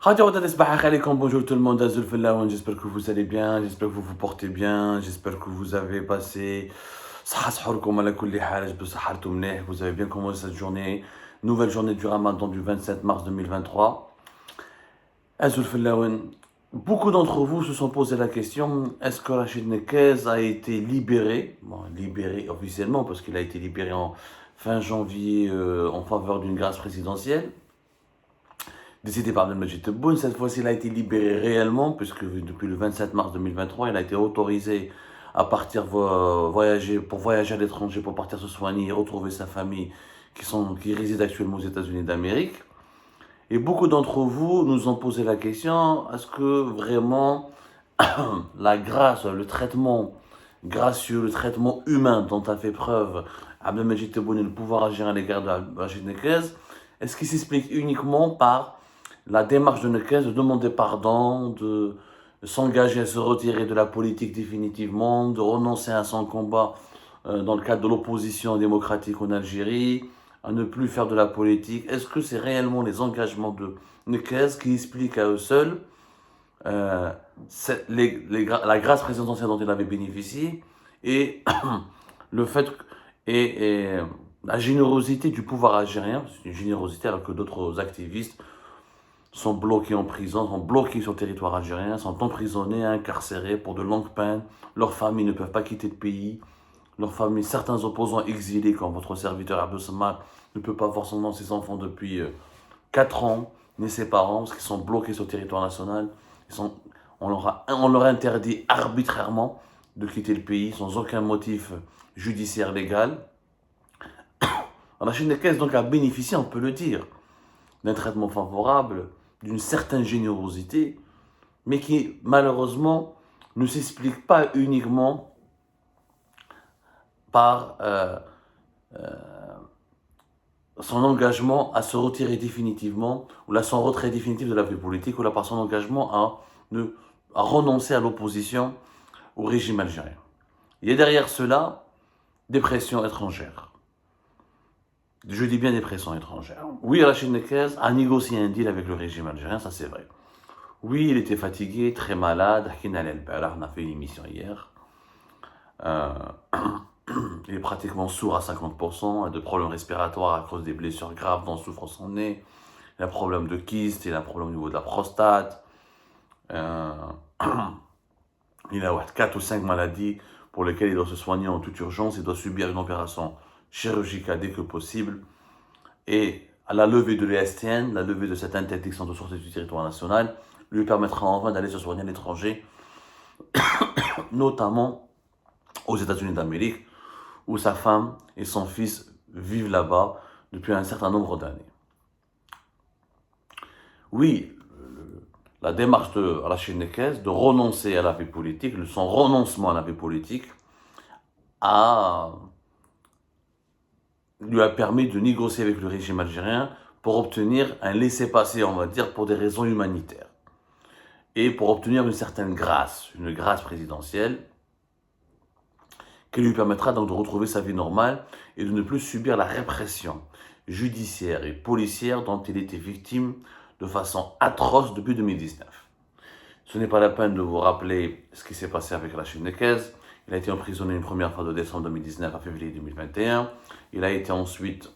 Bonjour tout le monde, Azul Fellaouen, j'espère que vous allez bien, j'espère que vous vous portez bien, j'espère que vous avez passé vous avez bien commencé cette journée, nouvelle journée du Ramadan du 27 mars 2023. Azul Fellaouen, beaucoup d'entre vous se sont posé la question, est-ce que Rachid Nekez a été libéré, libéré officiellement parce qu'il a été libéré en fin janvier en faveur d'une grâce présidentielle, décidé par Abdelmajid Tebboune. Cette fois-ci, il a été libéré réellement, puisque depuis le 27 mars 2023, il a été autorisé à partir voyager à l'étranger, pour partir se soigner et retrouver sa famille qui réside actuellement aux États-Unis d'Amérique. Et beaucoup d'entre vous nous ont posé la question, est-ce que vraiment la grâce, le traitement gracieux, le traitement humain dont a fait preuve Abdelmajid Tebboune et le pouvoir agir à l'égard de Rachid Nekez, est-ce qu'il s'explique uniquement par la démarche de Nekez de demander pardon, de s'engager à se retirer de la politique définitivement, de renoncer à son combat dans le cadre de l'opposition démocratique en Algérie, à ne plus faire de la politique? Est-ce que c'est réellement les engagements de Nekez qui expliquent à eux seuls la grâce présidentielle dont il avait bénéficié et le fait et la générosité du pouvoir algérien, c'est une générosité alors que d'autres activistes sont bloqués en prison, sont bloqués sur le territoire algérien, sont emprisonnés, incarcérés pour de longues peines. Leurs familles ne peuvent pas quitter le pays. Leurs familles, certains opposants exilés, comme votre serviteur Abdel Samad, ne peut pas voir ses enfants depuis 4 ans, ni ses parents, parce qu'ils sont bloqués sur le territoire national. On leur a interdit arbitrairement de quitter le pays sans aucun motif judiciaire légal. Rachid Nekez donc a bénéficié, on peut le dire, d'un traitement favorable, d'une certaine générosité, mais qui malheureusement ne s'explique pas uniquement par son engagement à se retirer définitivement, ou son retrait définitif de la vie politique, ou par son engagement à renoncer à l'opposition au régime algérien. Il y a derrière cela des pressions étrangères. Je dis bien des pressions étrangères. Oui, Rachid Nekez a négocié un deal avec le régime algérien, ça c'est vrai. Oui, il était fatigué, très malade. On a fait une émission hier. Il est pratiquement sourd à 50%, a de problèmes respiratoires à cause des blessures graves dont souffre son nez. Il a un problème de kyste, il a un problème au niveau de la prostate. Il a 4 ou 5 maladies pour lesquelles il doit se soigner en toute urgence. Il doit subir une opération chirurgicale dès que possible. Et à la levée de l'ESTN, la levée de cette interdiction de sortie du territoire national, lui permettra enfin d'aller se soigner à l'étranger, notamment aux États-Unis d'Amérique, où sa femme et son fils vivent là-bas depuis un certain nombre d'années. Oui, la démarche de Rachid Nekez de renoncer à la vie politique, son renoncement à la vie politique, lui a permis de négocier avec le régime algérien pour obtenir un laissez-passer, on va dire, pour des raisons humanitaires. Et pour obtenir une certaine grâce, une grâce présidentielle, qui lui permettra donc de retrouver sa vie normale et de ne plus subir la répression judiciaire et policière dont il était victime de façon atroce depuis 2019. Ce n'est pas la peine de vous rappeler ce qui s'est passé avec Rachid Nekez. Il a été emprisonné une première fois de décembre 2019 à février 2021. Il a été ensuite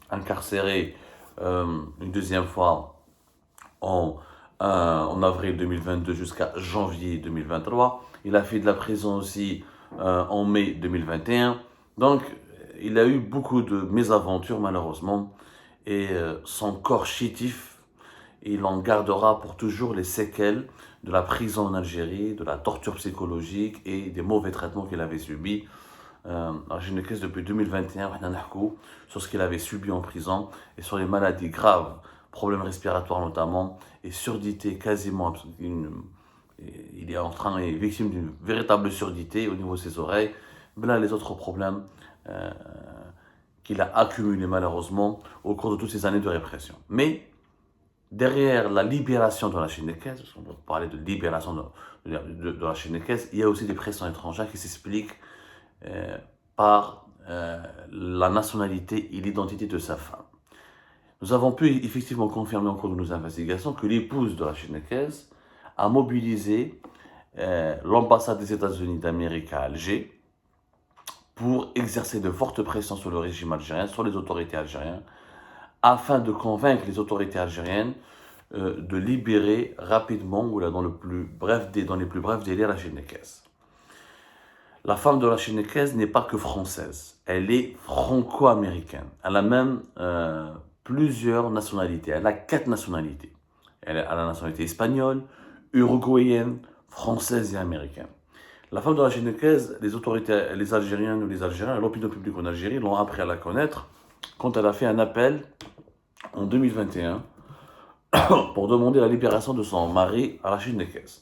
incarcéré une deuxième fois en avril 2022 jusqu'à janvier 2023. Il a fait de la prison aussi en mai 2021. Donc, il a eu beaucoup de mésaventures malheureusement. Et son corps chétif, il en gardera pour toujours les séquelles de la prison en Algérie, de la torture psychologique et des mauvais traitements qu'il avait subis. Rachid Nekez depuis 2021, on a sur ce qu'il avait subi en prison et sur les maladies graves, problèmes respiratoires notamment, et surdité quasiment. Il est victime d'une véritable surdité au niveau de ses oreilles. Mais là, les autres problèmes qu'il a accumulés malheureusement au cours de toutes ces années de répression. Mais derrière la libération de Rachid Nekez, parce qu'on va parler de libération de Rachid Nekez, il y a aussi des pressions étrangères qui s'expliquent par la nationalité et l'identité de sa femme. Nous avons pu effectivement confirmer au cours de nos investigations que l'épouse de Rachid Nekez a mobilisé l'ambassade des États-Unis d'Amérique à Alger pour exercer de fortes pressions sur le régime algérien, sur les autorités algériennes, afin de convaincre les autorités algériennes de libérer rapidement ou là, dans les plus brefs délais Rachid Nekez. La femme de Rachid Nekez n'est pas que française, elle est franco-américaine. Elle a même plusieurs nationalités, elle a 4 nationalités. Elle a la nationalité espagnole, uruguayenne, française et américaine. La femme de Rachid Nekez, les autorités, les Algériennes ou les Algériens, l'opinion publique en Algérie l'ont appris à la connaître quand elle a fait un appel en 2021 pour demander la libération de son mari Rachid Nekez.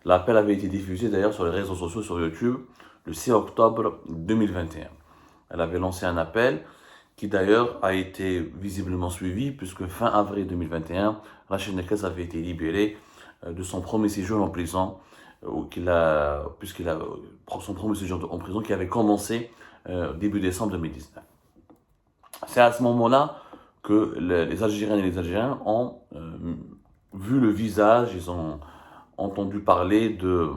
L'appel avait été diffusé d'ailleurs sur les réseaux sociaux, sur YouTube, le 6 octobre 2021. Elle avait lancé un appel qui d'ailleurs a été visiblement suivi puisque fin avril 2021, Rachid Nekez avait été libéré de son premier séjour en prison, son premier séjour en prison qui avait commencé début décembre 2019. C'est à ce moment-là que les Algériennes et les Algériens ont vu le visage, ils ont entendu parler de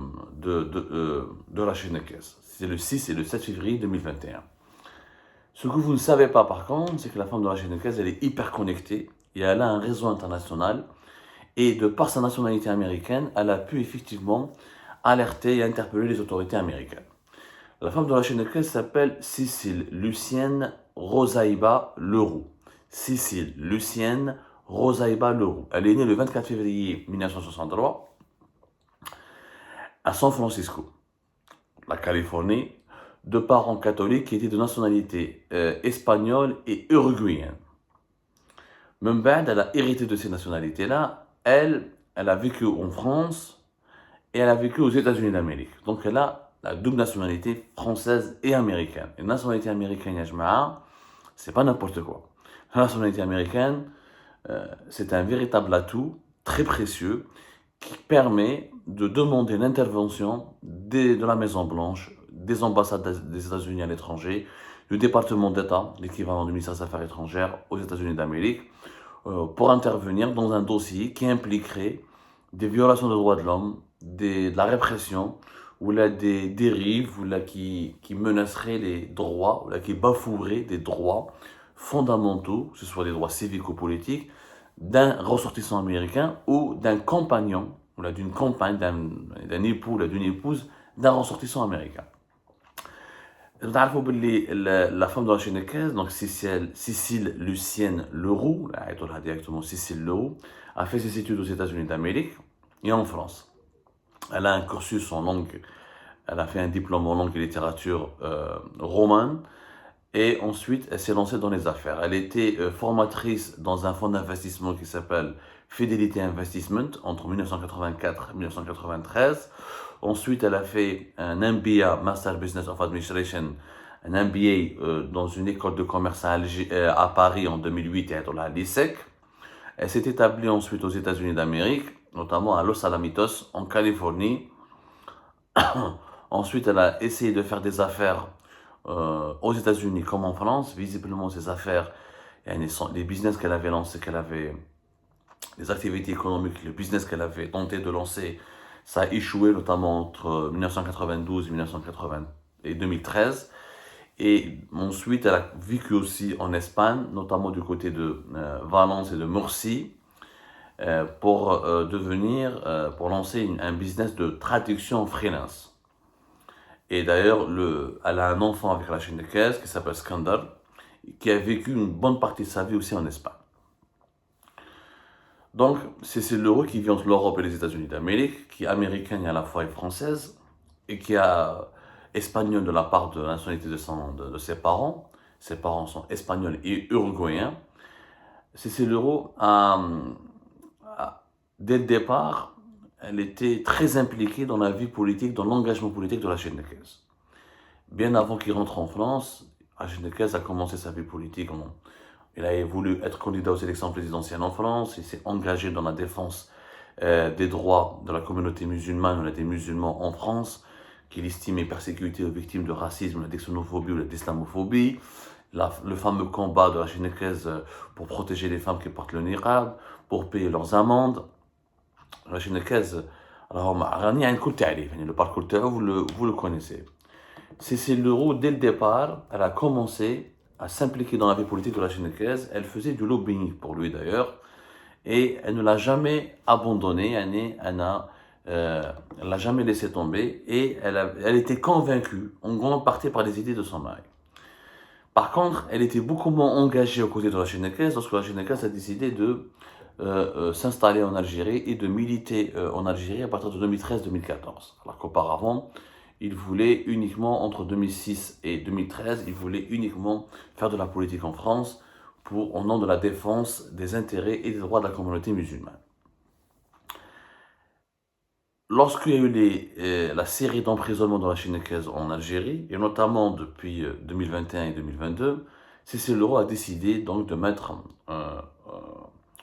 Rachid Nekez. C'est le 6 et le 7 février 2021. Ce que vous ne savez pas par contre, c'est que la femme de Rachid Nekez, elle est hyper connectée et elle a un réseau international. Et de par sa nationalité américaine, elle a pu effectivement alerter et interpeller les autorités américaines. La femme de Rachid Nekez s'appelle Cécile Lucienne Rosaïba Leroux. Cécile Lucienne Rosaïba Leroux. Elle est née le 24 février 1963 à San Francisco, la Californie, de parents catholiques qui étaient de nationalité espagnole et uruguayenne. Même elle a hérité de ces nationalités-là. Elle a vécu en France et elle a vécu aux États-Unis d'Amérique. Donc elle a la double nationalité française et américaine. Et la nationalité américaine, c'est pas n'importe quoi. La nationalité américaine, c'est un véritable atout très précieux qui permet de demander l'intervention de la Maison-Blanche, des ambassades des États-Unis à l'étranger, du département d'État, l'équivalent du ministère des Affaires étrangères aux États-Unis d'Amérique, pour intervenir dans un dossier qui impliquerait des violations des droits de l'homme, de la répression, ou là des dérives, ou là qui menaceraient les droits, ou là qui bafoueraient des droits fondamentaux, que ce soit des droits civiques ou politiques, d'un ressortissant américain ou d'un compagnon, ou là d'une compagne, d'un époux, ou là d'une épouse, d'un ressortissant américain. Vous savez que la femme de Rachid Nekez, donc Cécile Lucienne Leroux, directement Cécile Leroux, a fait ses études aux États-Unis d'Amérique et en France. Elle a un cursus en langue, elle a fait un diplôme en langue et littérature romane, et ensuite elle s'est lancée dans les affaires. Elle était formatrice dans un fonds d'investissement qui s'appelle Fidelity Investment entre 1984 et 1993. Ensuite, elle a fait un MBA, Master Business of Administration, un MBA dans une école de commerce à Paris en 2008 et à l'ISEC. Elle s'est établie ensuite aux États-Unis d'Amérique, notamment à Los Alamitos, en Californie. Ensuite, elle a essayé de faire des affaires aux États-Unis comme en France. Visiblement, ces affaires, les business qu'elle avait lancés, les activités économiques, le business qu'elle avait tenté de lancer, ça a échoué notamment entre 1992 et 2013. Et ensuite, elle a vécu aussi en Espagne, notamment du côté de Valence et de Murcie, pour lancer un business de traduction freelance. Et d'ailleurs, elle a un enfant avec Rachid Nekez qui s'appelle Skandar, qui a vécu une bonne partie de sa vie aussi en Espagne. Donc, c'est l'euro qui vient entre l'Europe et les États-Unis d'Amérique, qui est américaine et à la fois française, et qui est espagnole de la part de la nationalité de ses parents. Ses parents sont espagnols et uruguayens. C'est l'euro, dès le départ, elle était très impliquée dans la vie politique, dans l'engagement politique de Rachid Nekez. Bien avant qu'il rentre en France, Rachid Nekez a commencé sa vie politique. Il a voulu être candidat aux élections présidentielles en France, il s'est engagé dans la défense des droits de la communauté musulmane ou des musulmans en France, qu'il estimait persécutés aux victimes de racisme, de xénophobie ou d'islamophobie. le fameux combat de la Chinekaise pour protéger les femmes qui portent le niqab, pour payer leurs amendes. La Chinekaise, le parcours vous le connaissez. Cécile Leroux, dès le départ, elle a commencé à s'impliquer dans la vie politique de la Chinekaise. Elle faisait du lobbying pour lui d'ailleurs. Et elle ne l'a jamais abandonné, elle l'a jamais laissé tomber. Et elle était convaincue, en grande partie par les idées de son mari. Par contre, elle était beaucoup moins engagée aux côtés de la Chinekaise lorsque la Chinekaise a décidé de s'installer en Algérie et de militer en Algérie à partir de 2013-2014. Alors qu'auparavant, il voulait uniquement, entre 2006 et 2013, il voulait uniquement faire de la politique en France au nom de la défense des intérêts et des droits de la communauté musulmane. Lorsqu'il y a eu la série d'emprisonnements de la Chinekaise en Algérie, et notamment depuis 2021 et 2022, Cécile Leroux a décidé donc de mettre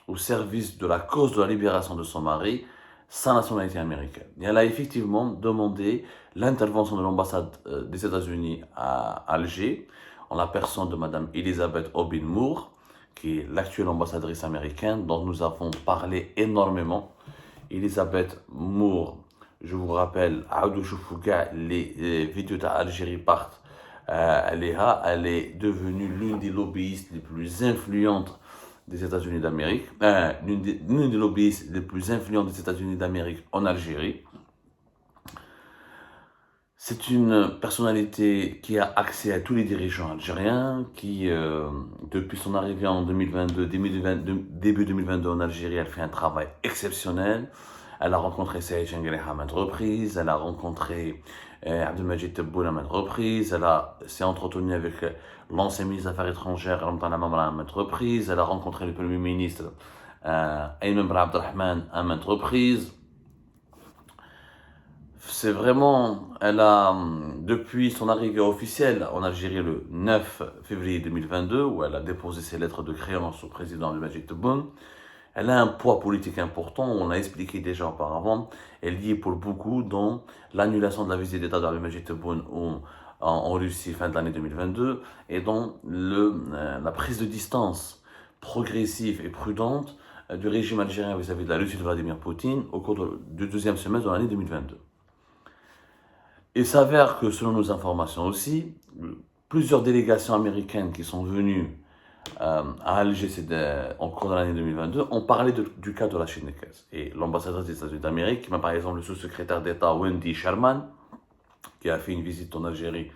au service de la cause de la libération de son mari sa nationalité américaine. Et elle a effectivement demandé l'intervention de l'ambassade des États-Unis à Alger, en la personne de Mme Elizabeth Aubin Moore, qui est l'actuelle ambassadrice américaine, dont nous avons parlé énormément. Elizabeth Moore, je vous rappelle, les vidéos d'Algérie partent, elle est devenue l'une des lobbyistes les plus influentes des États-Unis d'Amérique, l'une des lobbyistes les plus influentes des États-Unis d'Amérique en Algérie. C'est une personnalité qui a accès à tous les dirigeants algériens, qui, depuis son arrivée en 2022, début 2022 en Algérie, elle fait un travail exceptionnel. Elle a rencontré Saïd Chengeleh à maintes reprises, elle a rencontré Abdelmajid Tebboune à maintes reprises, elle s'est entretenue avec l'ancien ministre des Affaires étrangères, Ramtan Lamamra à maintes reprises, elle a rencontré le Premier ministre Ayman Ben Abdelrahman à maintes reprises. C'est vraiment, depuis son arrivée officielle en Algérie le 9 février 2022, où elle a déposé ses lettres de créance au président Abdelmajid Tebboune, elle a un poids politique important, on l'a expliqué déjà auparavant, elle y est pour beaucoup dans l'annulation de la visite d'État d'Abdelmajid Tebboune en Russie fin de l'année 2022 et dans la prise de distance progressive et prudente du régime algérien vis-à-vis de la Russie de Vladimir Poutine au cours du deuxième semestre de l'année 2022. Il s'avère que, selon nos informations aussi, plusieurs délégations américaines qui sont venues à Alger en cours de l'année 2022 ont parlé du cas de la Chinekaise. Et l'ambassadrice des États-Unis d'Amérique, par exemple le sous-secrétaire d'État Wendy Sherman, qui a fait une visite en Algérie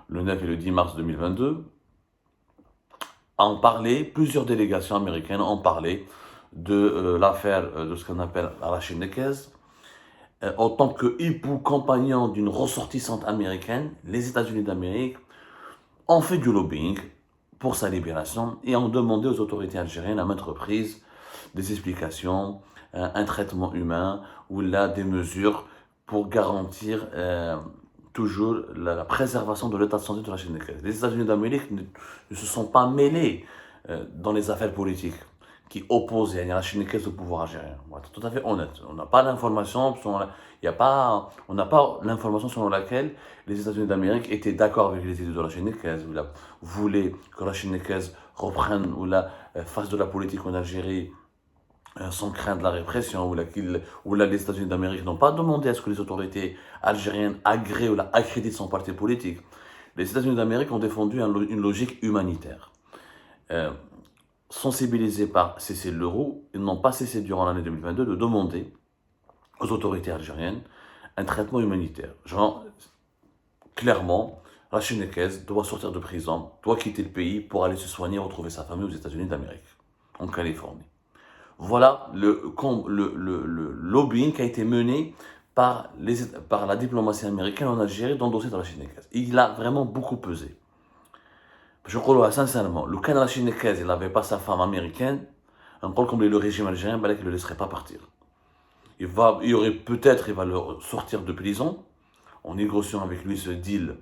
le 9 et le 10 mars 2022, ont parlé, plusieurs délégations américaines ont parlé de l'affaire de ce qu'on appelle la Chinekaise. En tant que époux compagnon d'une ressortissante américaine, les États-Unis d'Amérique ont fait du lobbying pour sa libération et ont demandé aux autorités algériennes à maintes reprises des explications, un traitement humain ou là des mesures pour garantir toujours la préservation de l'état de santé de la Chinekaise. Les États-Unis d'Amérique ne se sont pas mêlés dans les affaires politiques qui opposent la Chinekaise au pouvoir algérien. On va être tout à fait honnête. On n'a pas l'information, on n'a pas l'information selon laquelle les États-Unis d'Amérique étaient d'accord avec les idées de la Chinekaise, ou voulaient que la Chinekaise reprenne ou fasse de la politique en Algérie sans crainte de la répression, ou les États-Unis d'Amérique n'ont pas demandé à ce que les autorités algériennes agréent ou accréditent son parti politique. Les États-Unis d'Amérique ont défendu une logique humanitaire. Sensibilisés par Cécile Leroux, ils n'ont pas cessé durant l'année 2022 de demander aux autorités algériennes un traitement humanitaire. Genre, clairement, la Chinekaise doit sortir de prison, doit quitter le pays pour aller se soigner et retrouver sa famille aux États-Unis d'Amérique, en Californie. Voilà le lobbying qui a été mené par la diplomatie américaine en Algérie dans le dossier de la Chinekaise. Il a vraiment beaucoup pesé. Je crois sincèrement, le cas de la Chinekaise, il n'avait pas sa femme américaine, un peu comme le régime algérien, il ne le laisserait pas partir. Il va le sortir de prison, en négociant avec lui ce deal.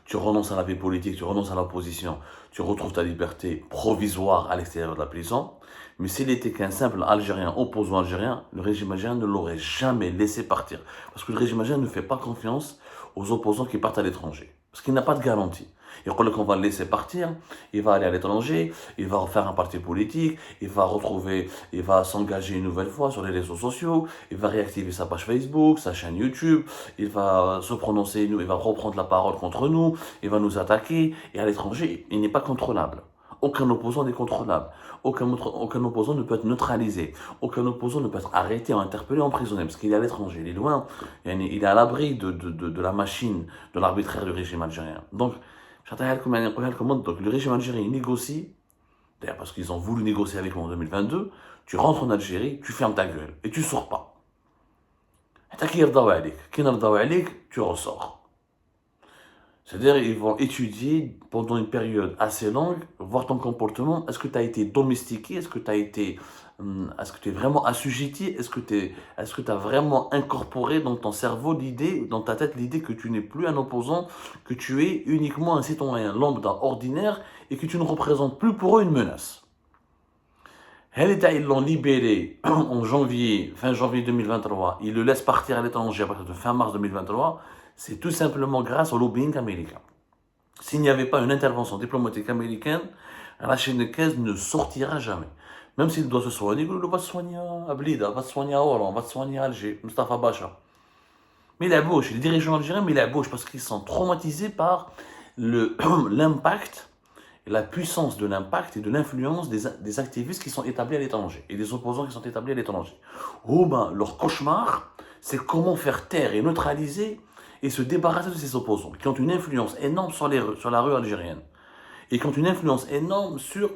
Tu renonces à la vie politique, tu renonces à l'opposition, tu retrouves ta liberté provisoire à l'extérieur de la prison. Mais s'il était qu'un simple Algérien, opposant algérien, le régime algérien ne l'aurait jamais laissé partir. Parce que le régime algérien ne fait pas confiance aux opposants qui partent à l'étranger. Parce qu'il n'a pas de garantie. Il croit qu'on va le laisser partir, il va aller à l'étranger, il va refaire un parti politique, il va s'engager une nouvelle fois sur les réseaux sociaux, il va réactiver sa page Facebook, sa chaîne YouTube, il va se prononcer, il va reprendre la parole contre nous, il va nous attaquer, et à l'étranger, il n'est pas contrôlable. Aucun opposant n'est contrôlable. Aucun opposant ne peut être neutralisé. Aucun opposant ne peut être arrêté, interpellé, emprisonné, parce qu'il est à l'étranger, il est loin, il est à l'abri de la machine, de l'arbitraire du régime algérien. Donc, le régime algérien négocie, d'ailleurs parce qu'ils ont voulu négocier avec moi en 2022, tu rentres en Algérie, tu fermes ta gueule, et tu ne sors pas. Tu ressors. C'est-à-dire ils vont étudier pendant une période assez longue, voir ton comportement, est-ce que tu as été domestiqué, est-ce que tu es vraiment assujetti, est-ce que tu as vraiment incorporé dans ton cerveau l'idée, dans ta tête l'idée que tu n'es plus un opposant, que tu es uniquement un citoyen lambda ordinaire et que tu ne représentes plus pour eux une menace. Ils l'ont libéré en fin janvier 2023, ils le laissent partir à l'étranger à partir de fin mars 2023, c'est tout simplement grâce au lobbying américain. S'il n'y avait pas une intervention diplomatique américaine, Rachid Nekez ne sortira jamais. Même s'il doit se soigner, il va se soigner à Blida, va se soigner à Oran, va se soigner à Alger, Mustafa Bacha. Mais il est à gauche, les dirigeants algériens, mais il est à gauche parce qu'ils sont traumatisés par l'impact, la puissance de l'impact et de l'influence des activistes qui sont établis à l'étranger et des opposants qui sont établis à l'étranger. Leur cauchemar, c'est comment faire taire et neutraliser et se débarrasser de ces opposants qui ont une influence énorme sur la rue algérienne et qui ont une influence énorme sur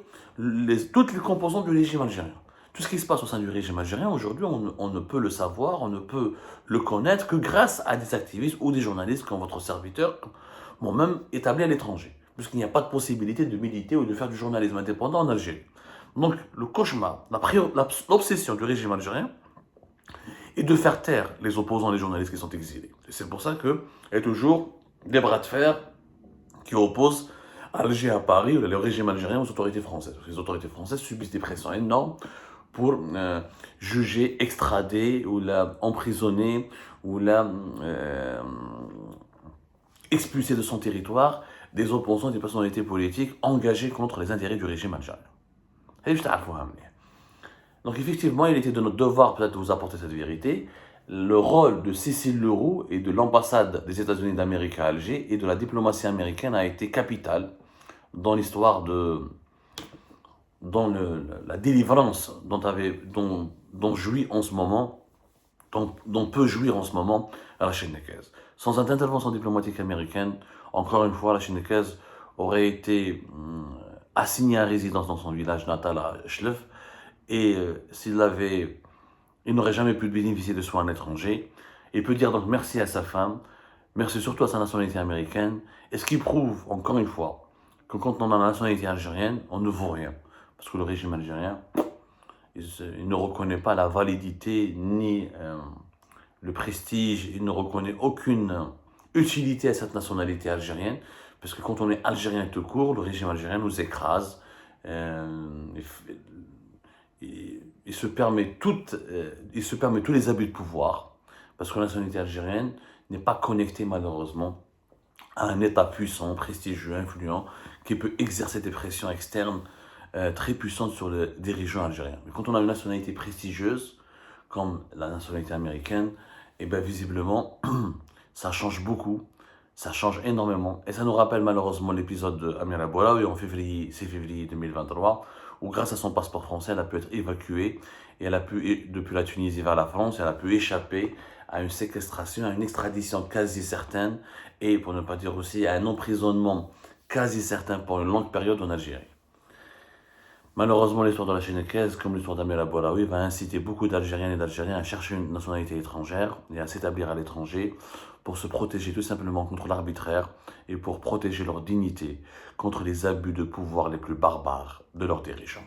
toutes les composantes du régime algérien. Tout ce qui se passe au sein du régime algérien, aujourd'hui, on ne peut le savoir, on ne peut le connaître que grâce à des activistes ou des journalistes comme votre serviteur, même établis à l'étranger, puisqu'il n'y a pas de possibilité de militer ou de faire du journalisme indépendant en Algérie. Donc, le cauchemar, l'obsession du régime algérien, et de faire taire les opposants et les journalistes qui sont exilés. C'est pour ça qu'il y a toujours des bras de fer qui opposent Alger à Paris, le régime algérien aux autorités françaises. Les autorités françaises subissent des pressions énormes pour juger, extrader, ou emprisonner, ou expulser de son territoire des opposants et des personnalités politiques engagées contre les intérêts du régime algérien. Donc effectivement, il était de notre devoir peut-être de vous apporter cette vérité. Le rôle de Cécile Leroux et de l'ambassade des États-Unis d'Amérique à Alger et de la diplomatie américaine a été capital dans l'histoire la délivrance dont jouit en ce moment, dont peut jouir en ce moment Rachid Nekez. Sans une intervention diplomatique américaine, encore une fois, Rachid Nekez aurait été assigné à résidence dans son village natal à Chlef. Et il n'aurait jamais pu bénéficier de soins à l'étranger. Il peut dire donc merci à sa femme, merci surtout à sa nationalité américaine, et ce qui prouve, encore une fois, que quand on a la nationalité algérienne, on ne vaut rien. Parce que le régime algérien, il ne reconnaît pas la validité ni le prestige, il ne reconnaît aucune utilité à cette nationalité algérienne, parce que quand on est algérien tout court, le régime algérien nous écrase, il se permet tous les abus de pouvoir, parce que la nationalité algérienne n'est pas connectée malheureusement à un État puissant, prestigieux, influent, qui peut exercer des pressions externes très puissantes sur les dirigeants algériens. Mais quand on a une nationalité prestigieuse, comme la nationalité américaine, et bien visiblement, ça change beaucoup, ça change énormément. Et ça nous rappelle malheureusement l'épisode de Amira Boulaoui en 6 février 2023, où grâce à son passeport français, elle a pu être évacuée, et elle a pu, depuis la Tunisie vers la France, elle a pu échapper à une séquestration, à une extradition quasi certaine, et pour ne pas dire aussi à un emprisonnement quasi certain pour une longue période en Algérie. Malheureusement, l'histoire de Rachid Nekez, comme l'histoire d'Amira Boulaoui, va inciter beaucoup d'Algériennes et d'Algériens à chercher une nationalité étrangère et à s'établir à l'étranger pour se protéger tout simplement contre l'arbitraire et pour protéger leur dignité contre les abus de pouvoir les plus barbares de leurs dirigeants.